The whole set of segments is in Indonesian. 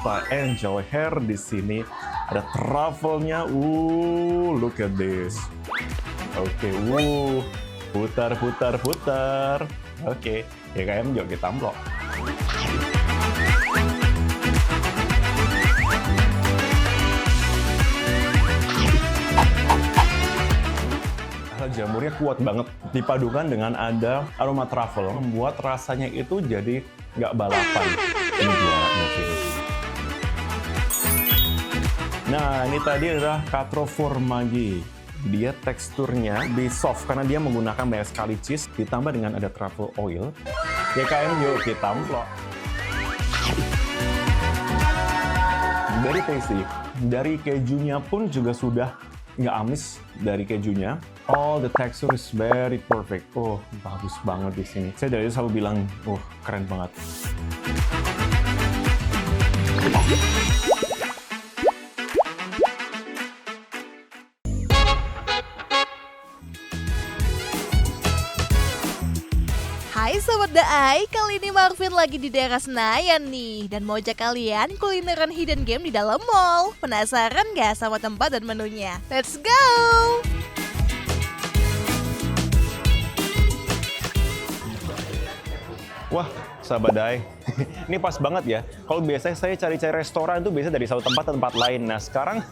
Bata Angel Hair di sini. Ada truffle-nya. Look at this. Oke, putar. Oke, YKM yuk kita amplop. Jamurnya kuat banget, dipadukan dengan ada aroma truffle, membuat rasanya itu jadi nggak balapan. Ini juaranya sih. Nah, ini tadi adalah Quattro Formaggi. Dia teksturnya lebih soft karena dia menggunakan banyak sekali cheese, ditambah dengan ada truffle oil. YKM yuk kita amplop. Very tasty. Dari kejunya pun juga sudah nggak amis dari kejunya. All the texture is very perfect. Bagus banget di sini. Saya dari selalu bilang, keren banget. Hai Sobat Daai, kali ini Marvin lagi di daerah Senayan nih dan mau ajak kalian kulineran hidden game di dalam mall. Penasaran gak sama tempat dan menunya? Let's go! Wah, sahabat Daai, ini pas banget ya. Kalau biasanya saya cari-cari restoran itu biasa dari satu tempat ke tempat lain. Nah sekarang,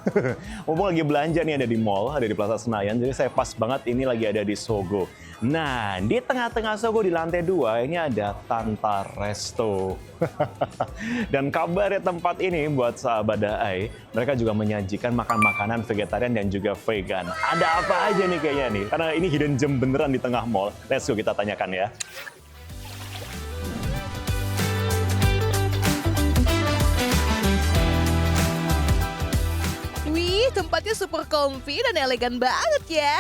mumpung lagi belanja nih ada di mall, ada di Plaza Senayan. Jadi saya pas banget ini lagi ada di Sogo. Nah, di tengah-tengah Sogo di lantai 2 ini ada Tanta Resto. Dan kabarnya tempat ini buat sahabat Daai, mereka juga menyajikan makanan vegetarian dan juga vegan. Ada apa aja nih kayaknya nih? Karena ini hidden gem beneran di tengah mall. Let's go kita tanyakan ya. Wih, tempatnya super comfy dan elegan banget ya.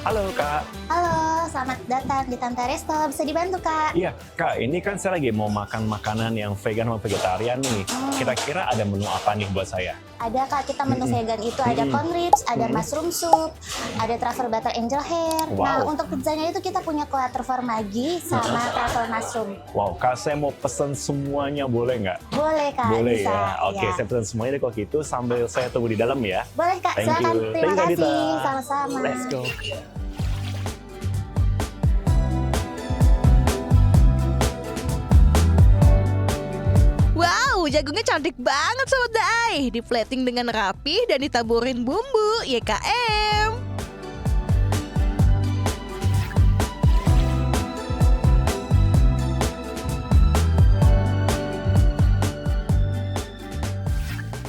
Halo Kak. Halo, selamat datang di Tanta Resto. Bisa dibantu, Kak? Iya, Kak, ini kan saya lagi mau makan makanan yang vegan sama vegetarian nih. Kira-kira ada menu apa nih buat saya? Ada, Kak. Kita menu vegan itu ada corn ribs, ada mushroom soup, ada truffle butter angel hair. Wow. Nah, untuk pizzanya itu kita punya Quattro Formaggi sama truffle mushroom. Wow, Kak, saya mau pesen semuanya, boleh nggak? Boleh, Kak. Boleh bisa, ya? Oke, ya. saya pesen semuanya deh kalau gitu sambil saya tunggu di dalam ya. Boleh, Kak. Thank Silakan. you. Terima Thank you, kasih. Dita. Sama-sama. Let's go. Wow, jagungnya cantik banget Sobat Daai. Di plating dengan rapi dan ditaburin bumbu YKM.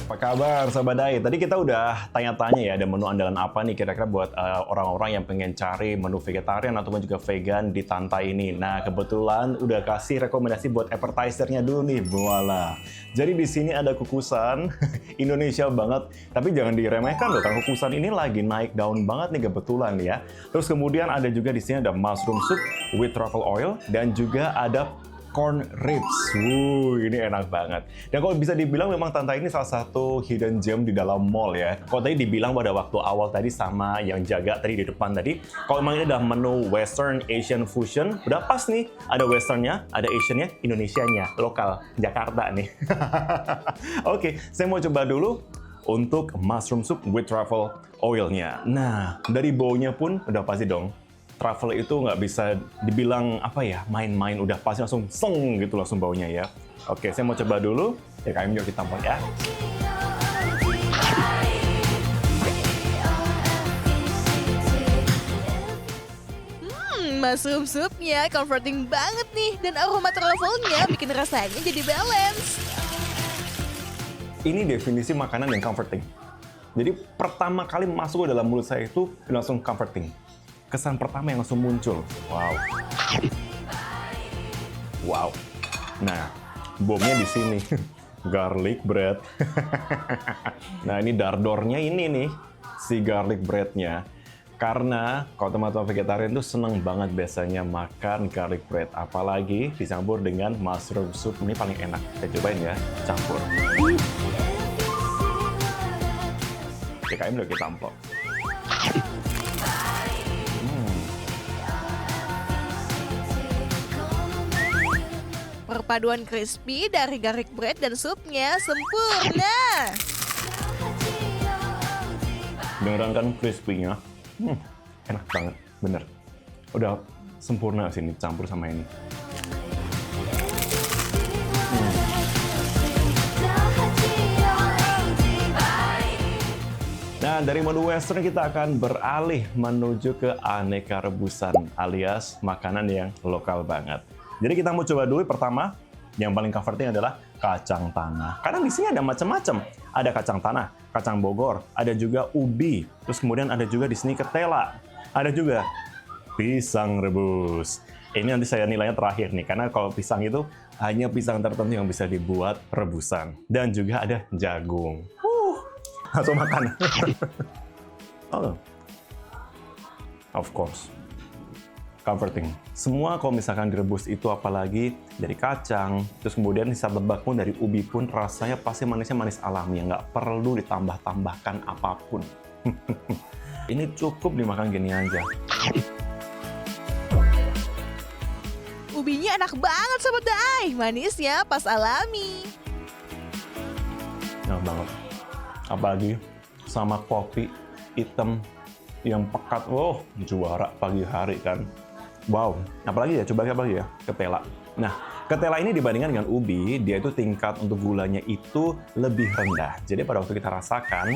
Apa kabar Sobat Daai? Tadi kita udah tanya-tanya ya, ada menu andalan apa nih kira-kira buat orang-orang yang pengen cari menu vegetarian ataupun juga vegan di Tanta ini. Nah, kebetulan udah kasih rekomendasi buat appetizer-nya dulu nih, voila. Jadi di sini ada kukusan Indonesia banget, tapi jangan diremehkan loh, karena kukusan ini lagi naik daun banget nih kebetulan ya. Terus kemudian ada juga di sini ada mushroom soup with truffle oil dan juga ada corn ribs. Ini enak banget. Dan kalau bisa dibilang memang Tanta ini salah satu hidden gem di dalam mall ya. Kalau tadi dibilang pada waktu awal tadi sama yang jaga tadi di depan tadi, kalau memang ini udah menu Western Asian fusion, udah pas nih. Ada Westernnya, ada Asiannya, Indonesianya, lokal, Jakarta nih. Oke, saya mau coba dulu untuk mushroom soup with truffle oilnya. Nah, dari baunya pun udah pasti dong. Truffle itu nggak bisa dibilang apa ya, main-main, udah pasti langsung seng gitu langsung baunya ya. Oke, saya mau coba dulu. Ya kami yuk kita tampil ya. Mushroom soupnya comforting banget nih dan aroma truffle-nya bikin rasanya jadi balance. Ini definisi makanan yang comforting. Jadi pertama kali masuk ke dalam mulut saya itu langsung comforting. Kesan pertama yang langsung muncul. Wow. Wow. Nah, bomnya di sini. Garlic bread. Nah, ini dardornya ini nih, si garlic breadnya. Karena kalau teman-teman vegetarian tuh seneng banget biasanya makan garlic bread. Apalagi dicampur dengan mushroom soup. Ini paling enak. Kita cobain ya, campur. DKM udah kita amplop. Perpaduan crispy dari garlic bread dan supnya sempurna. Beneran kan crispy-nya? Enak banget, bener. Udah sempurna sini campur sama ini. Nah, dari menu western kita akan beralih menuju ke aneka rebusan alias makanan yang lokal banget. Jadi kita mau coba dulu pertama, yang paling comforting adalah kacang tanah. Karena di sini ada macam-macam. Ada kacang tanah, kacang Bogor, ada juga ubi, terus kemudian ada juga di sini ketela. Ada juga pisang rebus. Ini nanti saya nilainya terakhir nih, karena kalau pisang itu hanya pisang tertentu yang bisa dibuat rebusan. Dan juga ada jagung. Langsung makan. Oh. Of course. Comforting. Semua kalau misalkan direbus itu apalagi dari kacang, terus kemudian saat lebak pun dari ubi pun rasanya pasti manisnya manis alami, nggak perlu ditambah-tambahkan apapun. Ini cukup dimakan gini aja. Ubinya enak banget Sobat Daai, manisnya pas alami. Enak banget. Apalagi sama kopi hitam yang pekat. Oh, juara pagi hari kan. Wow, apalagi ya, coba apa lagi ya? Ketela. Nah, ketela ini dibandingkan dengan ubi, dia itu tingkat untuk gulanya itu lebih rendah. Jadi pada waktu kita rasakan,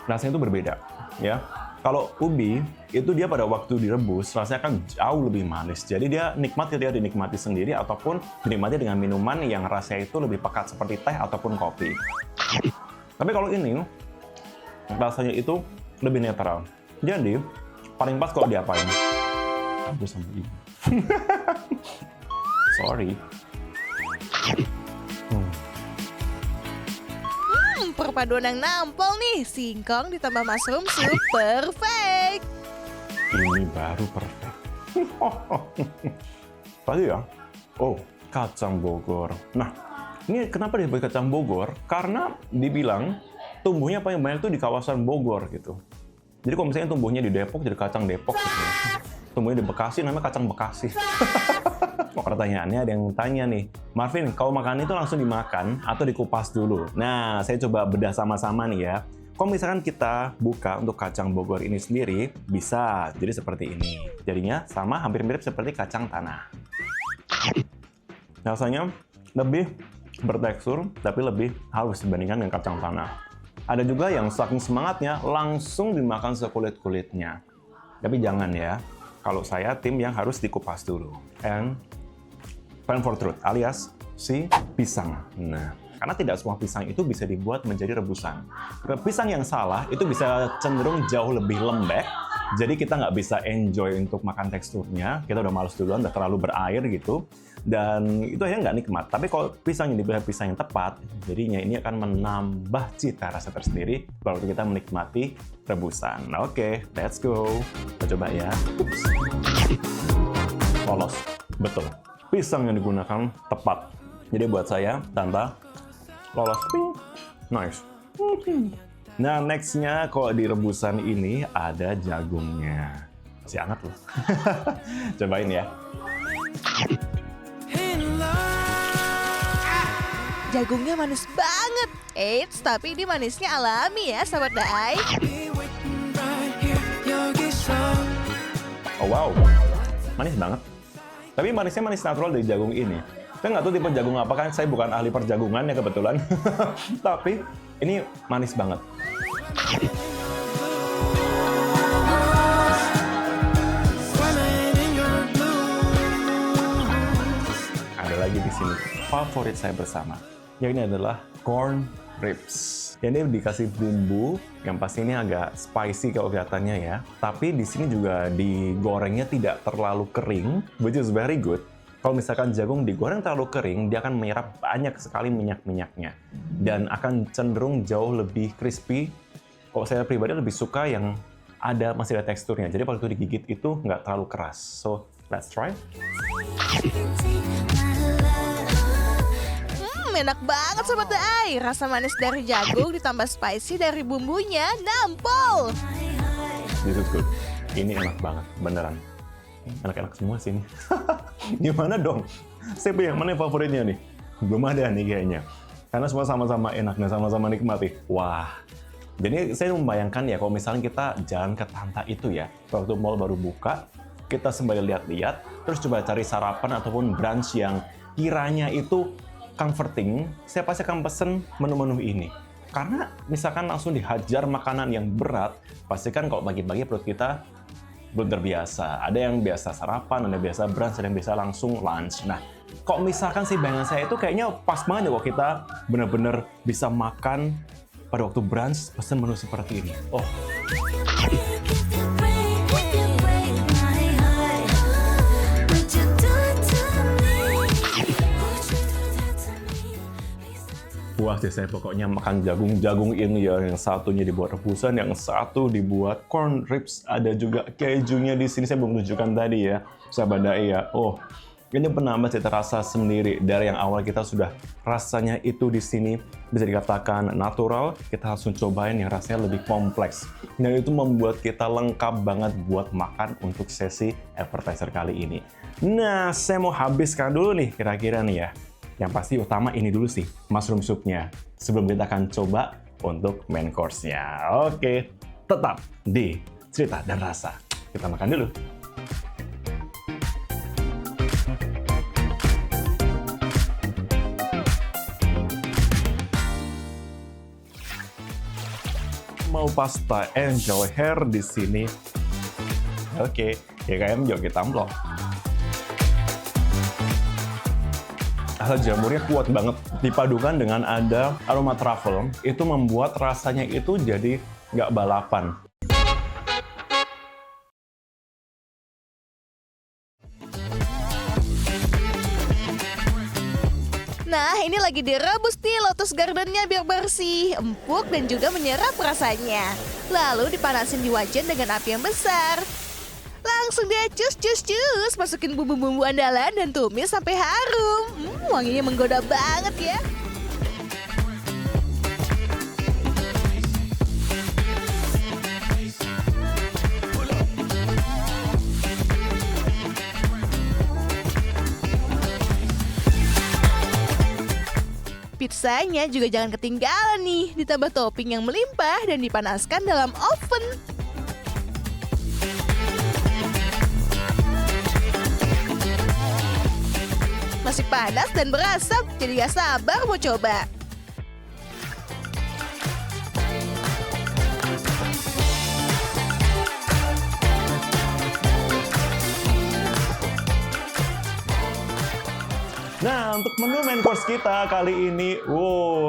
rasanya itu berbeda, ya. Kalau ubi, itu dia pada waktu direbus, rasanya kan jauh lebih manis. Jadi dia nikmat ketika dinikmati sendiri, ataupun dinikmati dengan minuman yang rasanya itu lebih pekat, seperti teh ataupun kopi. Tapi kalau ini, rasanya itu lebih netral. Jadi, paling pas kalau diapain? Aku sama ibu. Sorry. Perpaduan yang nampol nih, singkong ditambah mushroom soup, perfect. Ini baru perfect. Tadi ya? Oh, kacang Bogor. Nah, ini kenapa disebut kacang Bogor? Karena dibilang tumbuhnya paling banyak tuh di kawasan Bogor gitu. Jadi kalau misalnya tumbuhnya di Depok, jadi kacang Depok gitu. Tumbuhnya di Bekasi, namanya kacang Bekasi. Pertanyaannya ada yang tanya nih, Marvin, kalau makan itu langsung dimakan atau dikupas dulu? Nah, saya coba bedah sama-sama nih ya. Kalau misalkan kita buka untuk kacang Bogor ini sendiri, bisa jadi seperti ini. Jadinya sama, hampir mirip seperti kacang tanah. Rasanya lebih bertekstur, tapi lebih halus dibandingkan dengan kacang tanah. Ada juga yang saking semangatnya langsung dimakan sekulit-kulitnya. Tapi jangan ya, kalau saya tim yang harus dikupas dulu. And plan for truth, alias si pisang. Nah, karena tidak semua pisang itu bisa dibuat menjadi rebusan. Pisang yang salah itu bisa cenderung jauh lebih lembek, jadi kita nggak bisa enjoy untuk makan teksturnya. Kita udah males duluan, udah terlalu berair gitu. Dan itu akhirnya nggak nikmat. Tapi kalau pisang yang dipilih pisang yang tepat, jadinya ini akan menambah cita rasa tersendiri kalau kita menikmati rebusan. Oke, let's go. Kita coba ya. Ups. Lolos. Betul. Pisang yang digunakan tepat. Jadi buat saya, tanpa lolos. Nice. Nah, next-nya kalau di rebusan ini ada jagungnya. Masih hangat loh. Cobain ya. Jagungnya manis banget. Eits, tapi ini manisnya alami ya, Sobat Daai. Oh wow, manis banget. Tapi manisnya manis natural dari jagung ini. Saya nggak tahu tipe jagung apa kan, saya bukan ahli perjagungan ya kebetulan. Tapi ini manis banget. Ada lagi di sini, favorit saya bersama. Yang ini adalah corn ribs. Ini dikasih bumbu yang pasti ini agak spicy kalau kelihatannya ya. Tapi di sini juga digorengnya tidak terlalu kering, which is very good. Kalau misalkan jagung digoreng terlalu kering, dia akan menyerap banyak sekali minyak-minyaknya. Dan akan cenderung jauh lebih crispy. Kalau saya pribadi lebih suka yang masih ada teksturnya. Jadi waktu digigit itu nggak terlalu keras. So, let's try. Enak banget Sobat Daai. Rasa manis dari jagung ditambah spicy dari bumbunya, nampol. This is good. Ini enak banget, beneran. Enak-enak semua sih ini. Gimana dong? Saya yang mana yang favoritnya nih? Belum ada nih kayaknya. Karena semua sama-sama enak dan sama-sama nikmati. Wah. Jadi saya membayangkan ya kalau misalnya kita jalan ke Tanta itu ya, waktu mall baru buka, kita sembari lihat-lihat, terus coba cari sarapan ataupun brunch yang kiranya itu comforting, saya pasti akan pesen menu-menu ini. Karena misalkan langsung dihajar makanan yang berat, pasti kan kalau pagi-pagi perut kita belum terbiasa. Ada yang biasa sarapan, ada yang biasa brunch, ada yang biasa langsung lunch. Nah, kok misalkan sih bayangan saya itu kayaknya pas banget ya kalau kita benar-benar bisa makan pada waktu brunch, pesen menu seperti ini. Oh. Puas deh saya pokoknya makan jagung-jagung ini ya. Yang satunya dibuat rebusan, yang satu dibuat corn ribs. Ada juga kejunya di sini, saya belum tunjukkan tadi ya, sahabat Dai ya. Oh, ini penambah cita rasa sendiri. Dari yang awal kita sudah rasanya itu di sini bisa dikatakan natural, kita langsung cobain yang rasanya lebih kompleks. Dan itu membuat kita lengkap banget buat makan untuk sesi appetizer kali ini. Nah, saya mau habiskan dulu nih kira-kira nih ya. Yang pasti utama ini dulu sih, mushroom soupnya. Sebelum kita akan coba untuk main course-nya. Oke, tetap di Cerita dan Rasa. Kita makan dulu. Mau pasta angel hair di sini. Oke, YKM joget amplop. Rasa jamurnya kuat banget, dipadukan dengan ada aroma truffle, itu membuat rasanya itu jadi nggak balapan. Nah, ini lagi direbus nih lotus gardennya biar bersih, empuk, dan juga menyerap rasanya. Lalu dipanasin di wajan dengan api yang besar. Langsung deh cus, masukin bumbu-bumbu andalan dan tumis sampai harum. Wanginya menggoda banget ya. Pizzanya juga jangan ketinggalan nih, ditambah topping yang melimpah dan dipanaskan dalam oven. Masih panas dan berasap, jadi gak sabar mau coba. Nah, untuk menu main course kita kali ini,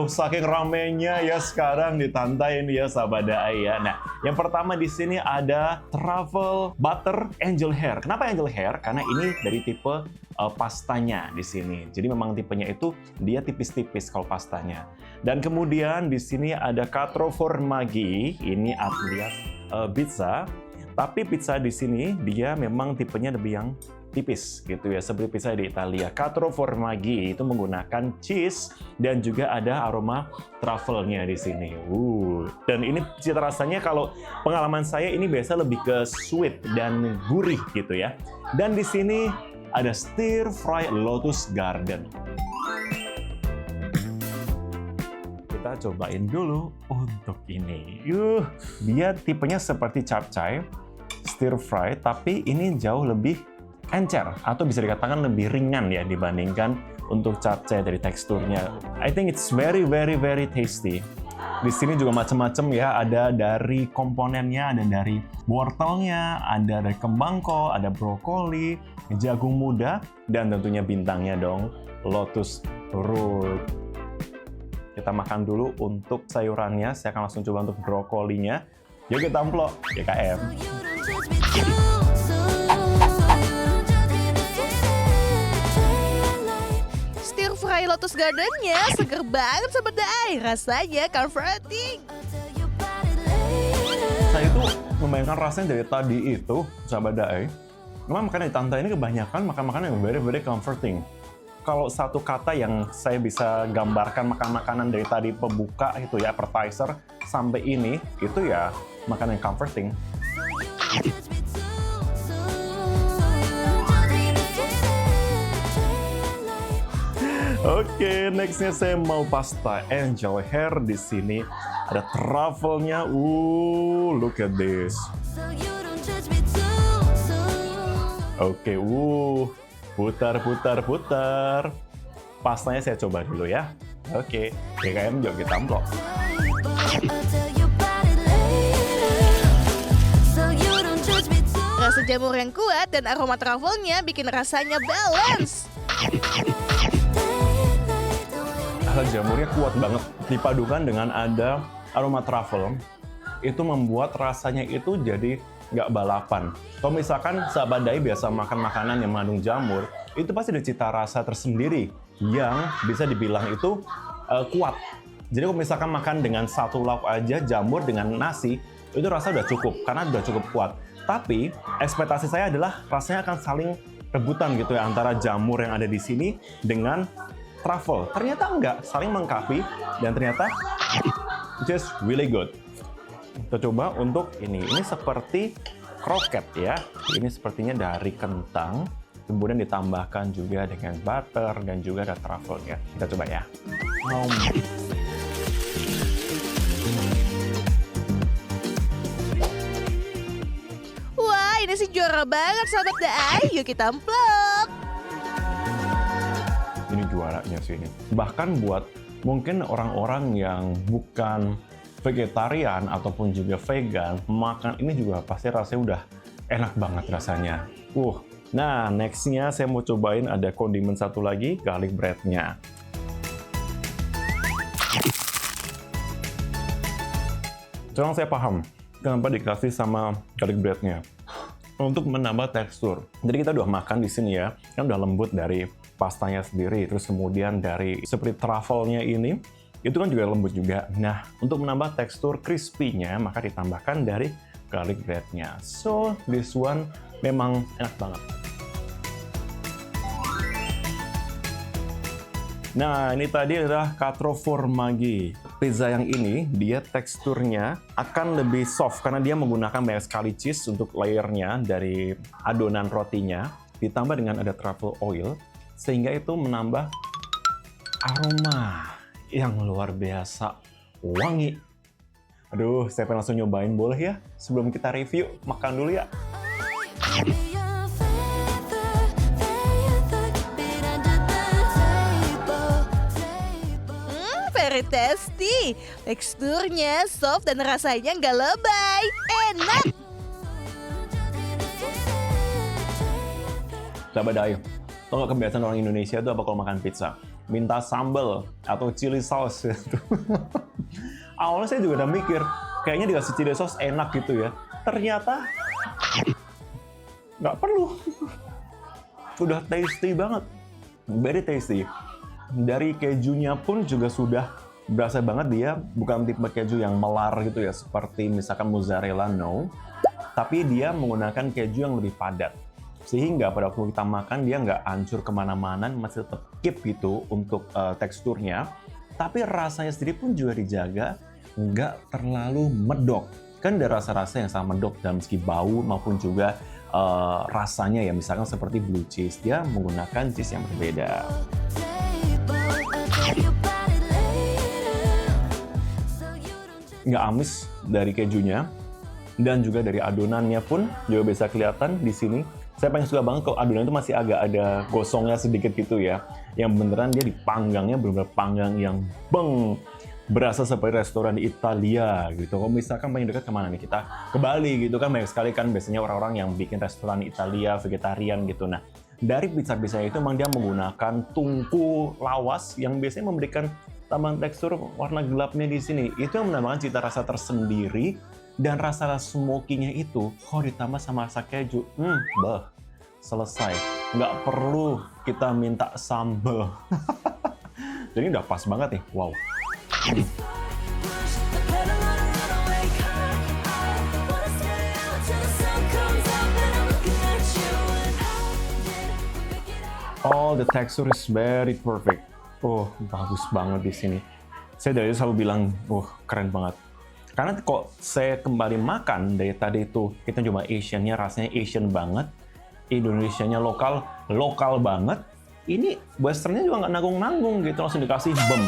saking ramenya ya sekarang di Tanta ini ya, sahabat Dai ya. Nah, yang pertama di sini ada truffle butter angel hair. Kenapa angel hair? Karena ini dari tipe pastanya di sini. Jadi memang tipenya itu dia tipis-tipis kalau pastanya. Dan kemudian di sini ada quattro formaggi. Ini alias pizza. Tapi pizza di sini dia memang tipenya lebih yang tipis gitu ya, seperti pizza di Italia. Quattro formaggi itu menggunakan cheese dan juga ada aroma truffle-nya di sini. Dan ini cita rasanya kalau pengalaman saya ini biasa lebih ke sweet dan gurih gitu ya. Dan di sini ada stir fry lotus garden. Kita cobain dulu untuk ini. Dia tipenya seperti capcay, stir fry, tapi ini jauh lebih encer atau bisa dikatakan lebih ringan ya dibandingkan untuk capcay dari teksturnya. I think it's very tasty. Di sini juga macam-macam ya, ada dari komponennya, ada dari wortelnya, ada dari kembang kol, ada brokoli, jagung muda, dan tentunya bintangnya dong, lotus root. Kita makan dulu untuk sayurannya, saya akan langsung coba untuk brokolinya. Yuk kita amplop, YKM. Fry lotus gardennya seger banget Sobat Dai, rasanya comforting. Saya itu membayangkan rasanya dari tadi itu, Sahabat Dai, memang makanan di Tanta ini kebanyakan makan makanan yang very comforting. Kalau satu kata yang saya bisa gambarkan makanan dari tadi pembuka itu ya, appetizer, sampai ini, itu ya makanan yang comforting. Oke, nextnya saya mau pasta angel hair. Di sini ada truffle-nya. Look at this. Oke, putar. Pastanya saya coba dulu ya. Oke, DKM Joget Amplop. Rasa jamur yang kuat dan aroma truffle-nya bikin rasanya balance. Rasa jamurnya kuat banget, dipadukan dengan ada aroma truffle, itu membuat rasanya itu jadi nggak balapan. Kalau misalkan sahabat Dai biasa makan makanan yang mengandung jamur, itu pasti ada cita rasa tersendiri yang bisa dibilang itu kuat. Jadi kalau misalkan makan dengan satu lauk aja, jamur dengan nasi, itu rasa udah cukup, karena udah cukup kuat. Tapi ekspektasi saya adalah rasanya akan saling rebutan gitu ya, antara jamur yang ada di sini dengan truffle. Ternyata enggak, saling melengkapi, dan ternyata just really good. Kita coba untuk ini seperti kroket ya. Ini sepertinya dari kentang, kemudian ditambahkan juga dengan butter dan juga ada truffle-nya. Kita coba ya. Wah, ini sih juara banget sahabat Dai. Yuk kita amplop. Ini juaranya sih ini. Bahkan buat mungkin orang-orang yang bukan vegetarian ataupun juga vegan, makan ini juga pasti rasanya udah enak banget rasanya. Nah, next-nya saya mau cobain ada kondimen satu lagi, garlic bread-nya. Sekarang saya paham kenapa dikasih sama garlic bread-nya. Untuk menambah tekstur. Jadi kita udah makan di sini ya, kan udah lembut dari pastanya sendiri, terus kemudian dari seperti truffle-nya ini, itu kan juga lembut juga. Nah, untuk menambah tekstur crispy-nya, maka ditambahkan dari garlic bread-nya. So, this one memang enak banget. Nah, ini tadi adalah Quattro Formaggi. Pizza yang ini, dia teksturnya akan lebih soft karena dia menggunakan banyak sekali cheese untuk layernya dari adonan rotinya, ditambah dengan ada truffle oil, sehingga itu menambah aroma yang luar biasa wangi. Aduh, saya pengen langsung nyobain, boleh ya? Sebelum kita review, makan dulu ya. Very tasty. Teksturnya soft dan rasanya nggak lebay. Enak. Sahabat Dai, tau nggak kebiasaan orang Indonesia itu apa kalau makan pizza? Minta sambal atau chili sauce. Awalnya saya juga udah mikir, kayaknya dikasih chili sauce enak gitu ya. Ternyata nggak perlu. Udah tasty banget. Very tasty. Dari kejunya pun juga sudah berasa banget, dia bukan tipe keju yang melar gitu ya, seperti misalkan mozzarella, no. Tapi dia menggunakan keju yang lebih padat. Sehingga pada waktu kita makan, dia nggak hancur kemana-mana, masih tetap keep gitu untuk teksturnya. Tapi rasanya sendiri pun juga dijaga, nggak terlalu medok. Kan ada rasa-rasa yang sangat medok dalam segi bau maupun juga rasanya ya, misalkan seperti blue cheese, dia menggunakan cheese yang berbeda. Nggak amis dari kejunya, dan juga dari adonannya pun juga bisa kelihatan di sini. Saya paling suka banget kalau adonan itu masih agak ada gosongnya sedikit gitu ya, yang beneran dia dipanggangnya bener-bener panggang yang berasa seperti restoran di Italia gitu. Kalau misalkan paling dekat kemana nih, kita ke Bali gitu kan, banyak sekali kan biasanya orang-orang yang bikin restoran Italia vegetarian gitu. Nah, dari pizza-pizza itu memang dia menggunakan tungku lawas yang biasanya memberikan tambahan tekstur warna gelapnya di sini. Itu yang menambahkan cita rasa tersendiri, dan rasa smoky-nya itu kalau ditambah sama rasa keju, selesai. Nggak perlu kita minta sambal. Jadi udah pas banget nih, wow. All the texture is very perfect. Bagus banget di sini. Saya dari selalu bilang, keren banget. Karena kok saya kembali makan dari tadi itu, kita coba Asian-nya rasanya Asian banget, Indonesianya lokal banget, ini westernnya juga nggak nanggung-nanggung gitu, langsung dikasih bem.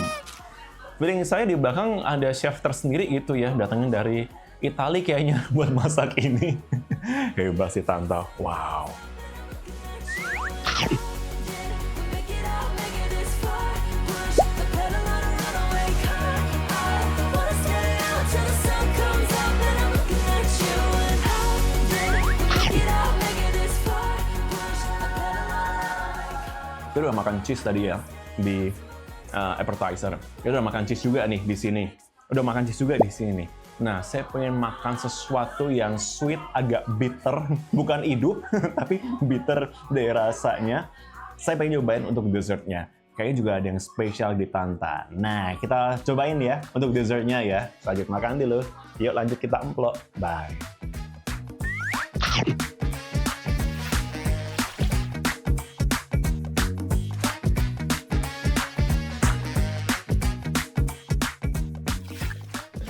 Feeling saya di belakang ada chef tersendiri gitu ya, datangnya dari Itali kayaknya buat masak ini. Hebat sih Tante, wow. Kita udah makan cheese tadi ya di appetizer. Kita udah makan cheese juga nih di sini. Udah makan cheese juga di sini nih. Nah, saya pengen makan sesuatu yang sweet, agak bitter, bukan hidup, tapi bitter dari rasanya. Saya pengen nyobain untuk dessertnya. Kayaknya juga ada yang spesial di Tanta. Nah, kita cobain ya untuk dessertnya ya. Lanjut makan dulu. Yuk lanjut kita emplok. Bye.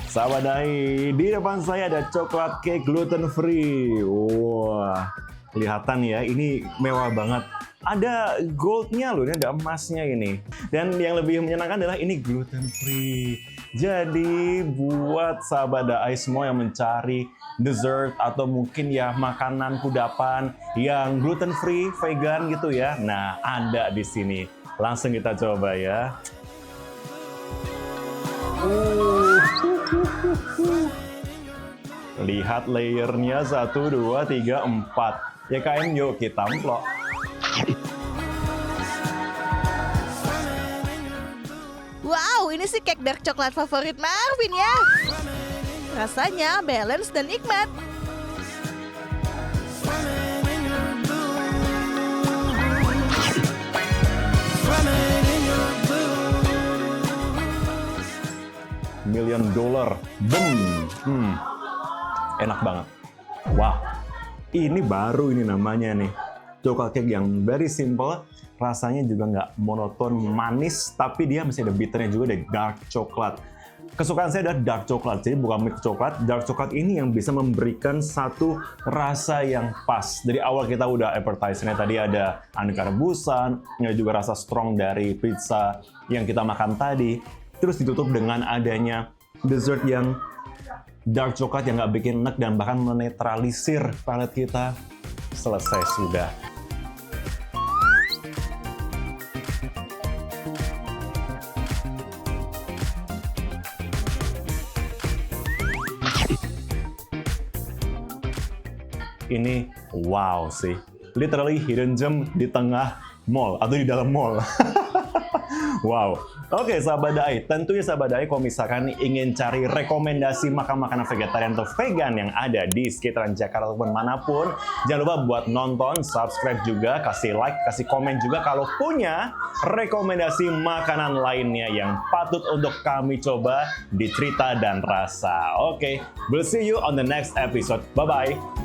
Sahabat Dai, di depan saya ada coklat cake gluten free. Wah, kelihatan ya, ini mewah banget. Ada goldnya loh, ini ada emasnya ini. Dan yang lebih menyenangkan adalah ini gluten free. Jadi buat sahabat Dai semua yang mencari dessert atau mungkin ya makanan kudapan yang gluten free, vegan gitu ya. Nah, ada di sini. Langsung kita coba ya. Lihat layernya 1, 2, 3, 4. Ya KM yuk kita emplok. Wow, ini sih cake dark coklat favorit Marvin ya. Rasanya balance dan nikmat. $1 million. Boom. Enak banget. Wah, ini baru ini namanya nih. Coklat cake yang very simple. Rasanya juga nggak monoton, manis. Tapi dia masih ada bitternya juga, ada dark coklat. Kesukaan saya adalah dark coklat. Jadi bukan milk coklat. Dark coklat ini yang bisa memberikan satu rasa yang pas. Dari awal kita udah appetizer-nya tadi ada aneka rebusan. Ada juga rasa strong dari pizza yang kita makan tadi. Terus ditutup dengan adanya dessert yang dark coklat yang nggak bikin enek dan bahkan menetralisir palet kita. Selesai sudah. Ini wow sih. Literally hidden gem di tengah mall atau di dalam mall. Wow. Oke, sahabat Dai. Tentunya sahabat Dai kalau misalkan ingin cari rekomendasi makan makanan vegetarian atau vegan yang ada di sekitaran Jakarta ataupun manapun, jangan lupa buat nonton, subscribe juga, kasih like, kasih komen juga kalau punya rekomendasi makanan lainnya yang patut untuk kami coba di Cerita dan Rasa. Oke, we'll see you on the next episode. Bye-bye.